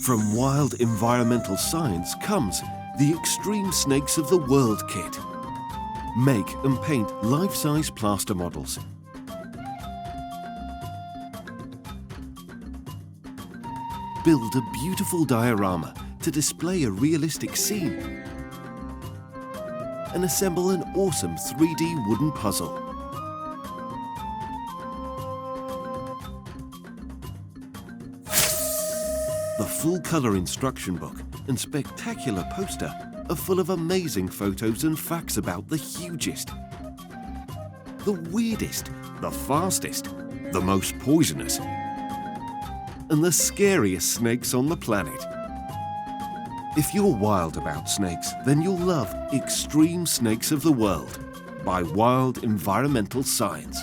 From Wild Environmental Science comes the Extreme Snakes of the World kit. Make and paint life-size plaster models. Build a beautiful diorama to display a realistic scene. And assemble an awesome 3D wooden puzzle. The full-colour instruction book and spectacular poster are full of amazing photos and facts about the hugest, the weirdest, the fastest, the most poisonous, and the scariest snakes on the planet. If you're wild about snakes, then you'll love Extreme Snakes of the World by Wild Environmental Science.